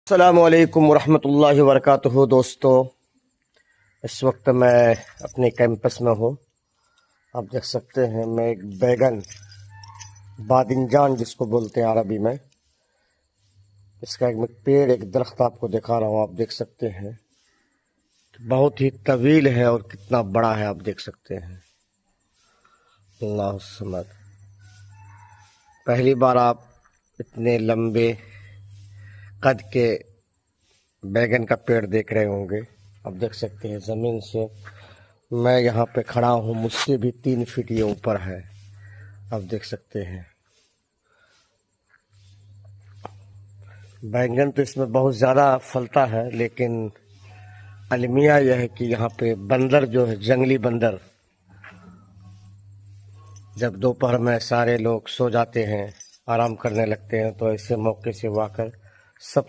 अस्सलामुअलैकुम वरहमतुल्लाहि वबरकातुहू। दोस्तों, इस वक्त मैं अपने कैंपस में हूँ। आप देख सकते हैं मैं एक बैगन बादिंजान जिसको बोलते हैं अरबी में, इसका एक पेड़ एक दरख्त आपको दिखा रहा हूँ। आप देख सकते हैं बहुत ही तवील है और कितना बड़ा है। आप देख सकते हैं। अल्लाह समद, पहली बार आप इतने लंबे कद के बैगन का पेड़ देख रहे होंगे। आप देख सकते हैं ज़मीन से मैं यहाँ पे खड़ा हूँ, मुझसे भी 3 फीट ये ऊपर है। आप देख सकते हैं बैंगन तो इसमें बहुत ज़्यादा फलता है, लेकिन अलमिया यह है कि यहाँ पे बंदर जो है, जंगली बंदर, जब दोपहर में सारे लोग सो जाते हैं, आराम करने लगते हैं, तो ऐसे मौके से वो आकर सब